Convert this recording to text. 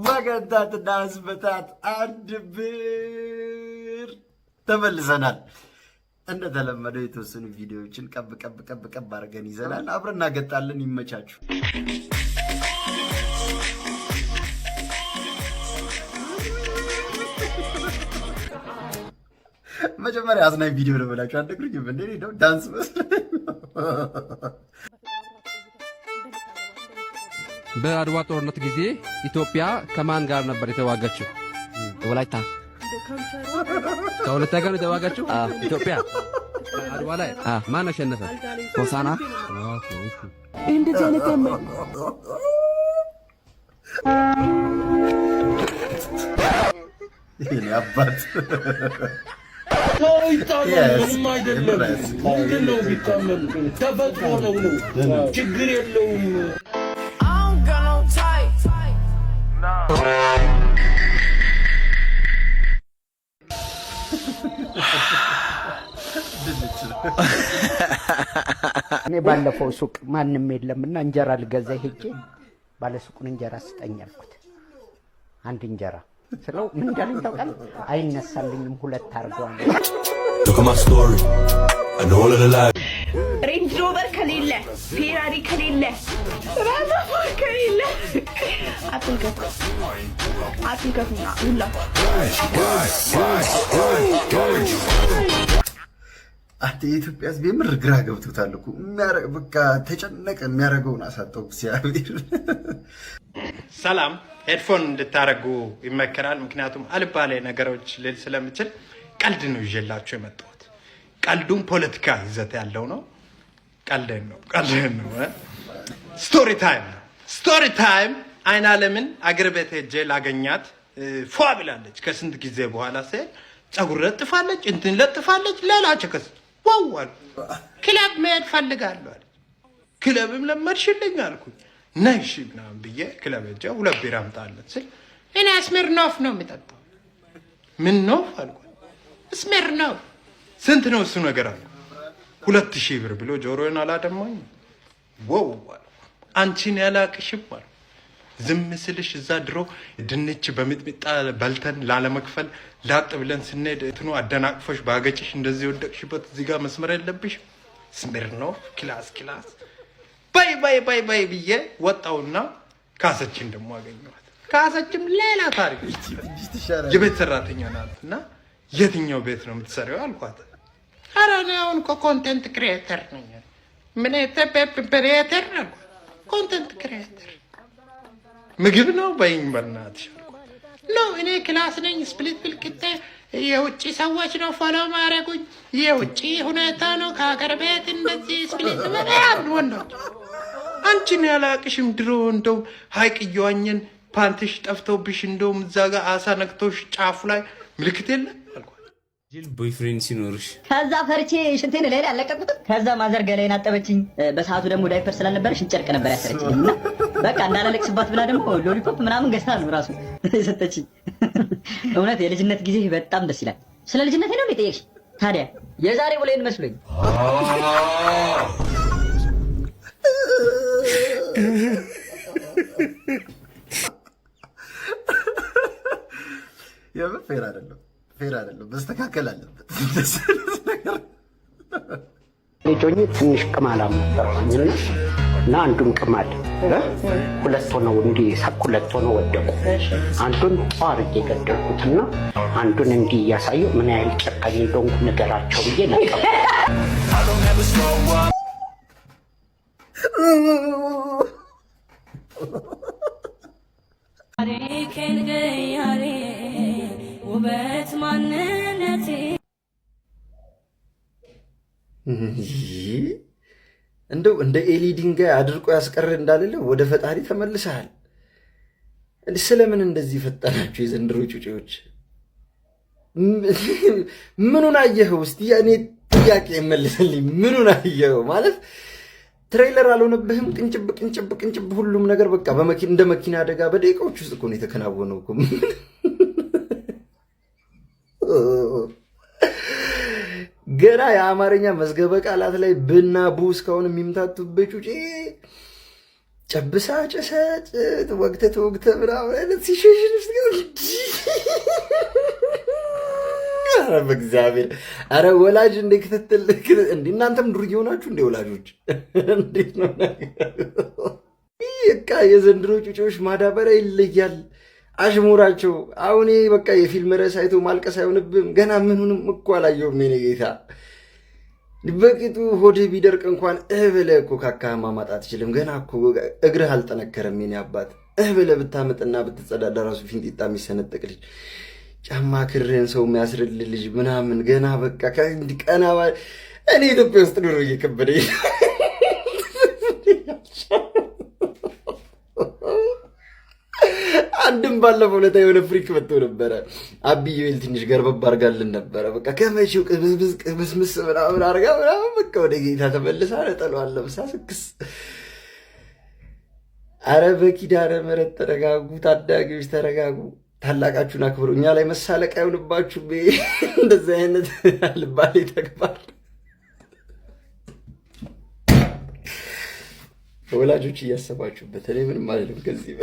ወገንታት ዳስበታት አንድ ብር ተመልሰናል። እንደተለመደው የተወሰኑ ቪዲዮዎችን ቀብ አድርገን ይዘናል። አብረን እናገጣለን። ይመቻችሁ። መጀመሪያ አዝናኝ ቪዲዮ ነው ብላችሁ አንደግሩኝ። እንዴ ነው ዳንስ መስለኝ። በአድዋ ጦርነት ጊዜ ኢትዮጵያ ከማን ጋር ነበር የተዋጋችው? ወላይታ። ከወላይታ ጋር የተዋጋችው ኢትዮጵያ አድዋ ላይ ማን አሸነፈ? ሆሳና። እንደዚህ አይነት ይሄ አባት ምንም አይደለም። ምንድን ነው ቢታመም ተፈጥሮ ነው፣ ችግር የለውም። እኔ ባለፈው ሱቅ ማንም የለምና እንጀራ ልገዛ ሄጄ ባለሱቁን እንጀራ ስጠኝ አልኩት። አንድ እንጀራ ስለው ምን እንዳለኝ ታውቃለህ? አይነሳልኝም፣ ሁለት አርጓል። ሬንጅ ሮቨር ከሌለ፣ ፌራሪ ከሌለ፣ ራዛፎር ከሌለ አትንከፉና ሁላ የኢትዮጵያ ሕዝብ የምር ግራ ገብቶታል እኮ። በቃ ተጨነቀ። የሚያደርገውን አሳጠው ሲያብር። ሰላም ሄድፎን እንድታረጉ ይመከራል። ምክንያቱም አልባሌ ነገሮች ልል ስለምችል ቀልድ ነው ይዤላችሁ የመጣሁት። ቀልዱም ፖለቲካ ይዘት ያለው ነው። ቀልድን ነው ስቶሪ ታይም ነው። ስቶሪ ታይም አይን አለምን አገር ቤት ሄጄ ላገኛት ፏ ብላለች። ከስንት ጊዜ በኋላ ሲሄድ ፀጉር ለጥፋለች፣ እንትን ለጥፋለች። ሌላ ቸከስ ዋዋል ክለብ መሄድ ፈልጋለሁ አለች። ክለብም ለመድሽልኝ አልኩኝ። ነሽ ምናምን ብዬ ክለብ ሄጄ 2 ቢራ አምጣለት ስል እኔ ስሚርኖፍ ነው የሚጠጣው። ምን ነው አልኩኝ። ስሚርኖፍ ስንት ነው እሱ ነገር አልኩ። 2000 ብር ብሎ ጆሮዬን አላደማኝ። ወው አንቺን ያላቅሽም አልኩ። ዝም ስልሽ እዛ ድሮ ድንች በሚጥሚጣ በልተን ላለመክፈል ላጥ ብለን ስንሄድ እንትኑ አደናቅፎሽ ባገጭሽ እንደዚህ ወደቅሽበት እዚህ ጋር መስመር የለብሽ። ስሚርኖፍ ክላስ ባይ ብዬ ወጣውና ካሰችን ደግሞ አገኘኋት። ካሰችም ሌላ ታሪክ የቤት ሰራተኛ ናትና የትኛው ቤት ነው የምትሰሪው አልኳት። ኧረ እኔ አሁን እኮ ኮንቴንት ክሪኤተር ነኝ። ምን ክሪኤተር አልኳት። ኮንቴንት ክሪኤተር ምግብ ነው በይኝ በእናትሽ አልኳት። ነው እኔ ክላስ ነኝ። ስፕሊት ብልክቴ የውጭ ሰዎች ነው ፎሎ ማድረጉኝ። የውጭ ሁኔታ ነው ከሀገር ቤት እንደዚህ ስፕሊት ምናምን ወንዶች። አንቺን ያላቅሽም ድሮ እንደው ሀይቅ እየዋኘን ፓንትሽ ጠፍተውብሽ እንደውም እዛ ጋር አሳ ነክቶሽ ጫፉ ላይ ምልክት የለም አልኳት። ጅል ቦይፍሬንድ ሲኖርሽ ከዛ ፈርቼ ሽንቴን ላይ አለቀቁት። ከዛ ማዘር ገላዬን አጠበችኝ። በሰዓቱ ደግሞ ዳይፐር ስላልነበረ ሽንት ጨርቅ ነበር ያሰረችኝ እና በቃ እንዳላለቅስባት ብላ ደግሞ ሎሊፖፕ ምናምን ገዝታ ነው ራሱ የሰጠችኝ። እውነት የልጅነት ጊዜ በጣም ደስ ይላል። ስለ ልጅነቴ ነው የጠየቅሽ? ታዲያ የዛሬ ብሎኝ መስሎኝ የምር ፌር አይደለም። መስተካከል አለበት። ልጆኜ ትንሽ ቅማላም ነበርኩኝና እና አንዱን ቅማል ሁለት ሆነው ወደቁ። አንዱን ጧርጌ ገደልኩትና አንዱን እንዲህ እያሳየሁ ምን ያህል ጨካኝ እንደሆንኩ ንገራቸው ብዬ ነበር። ውበት ማንነቴ እንደው እንደ ኤሊ ድንጋይ አድርቆ ያስቀር እንዳልለ ወደ ፈጣሪ ተመልሰሃል። ስለምን እንደዚህ ፈጠናችሁ የዘንድሮ ጩጬዎች? ምኑን አየኸው? እስቲ እኔ ጥያቄ መልስልኝ። ምኑን አየኸው? ማለት ትሬለር አልሆነብህም? ቅንጭብ ሁሉም ነገር በቃ እንደ መኪና አደጋ በደቂቃዎች ውስጥ እኮ ነው የተከናወነው እኮ። ገና የአማርኛ መዝገበ ቃላት ላይ ብና ቡ እስካሁን የሚምታቱበት ጩጬ ጨብሳ ጨሰጭ ወግተ ምናምን አይነት ሲሽሽን ውስጥ ኧረ በእግዚአብሔር ኧረ ወላጅ እንደ ክትትል እንደ እናንተም ዱርዬ ሆናችሁ እንደ ወላጆች እንዴት ነው በቃ የዘንድሮ ጩጮች ማዳበሪያ ይለያል አሽሙራቸው። አሁን በቃ የፊልም ርዕስ አይቶ ማልቀስ አይሆንብም። ገና ምኑንም እኮ አላየሁም የኔ ጌታ። በቂጡ ሆድህ ቢደርቅ እንኳን ብለህ እኮ ካካህ ማማጥ አትችልም። ገና እኮ እግርህ አልጠነከረም የኔ አባት። ብለህ ብታመጥና ብትጸዳዳ ራሱ ፊንጢጣ የሚሰነጠቅ ልጅ ጫማ ክርህን ሰው የሚያስርልህ ልጅ ምናምን ገና በቃ ቀና እኔ ኢትዮጵያ ውስጥ ኑሮ እየከበደኝ አንድም ባለፈው ዕለት የሆነ ፍሪክ መጥቶ ነበረ። አብይ ቤል ትንሽ ገርበብ አድርጋልን ነበረ። በቃ ከመቼው ቅብስምስ ምናምን አድርጋ ምናምን በቃ ወደ ጌታ ተመልሳ ነጠለዋን ለብሳ ስክስ። አረ በኪዳነ ምሕረት ተረጋጉ፣ ታዳጊዎች ተረጋጉ፣ ታላቃችሁን አክብሩ። እኛ ላይ መሳለቅ አይሆንባችሁ እንደዚህ አይነት አልባሌ ተግባር። ወላጆች እያሰባችሁበት እኔ ምንም አይደለም ከዚህ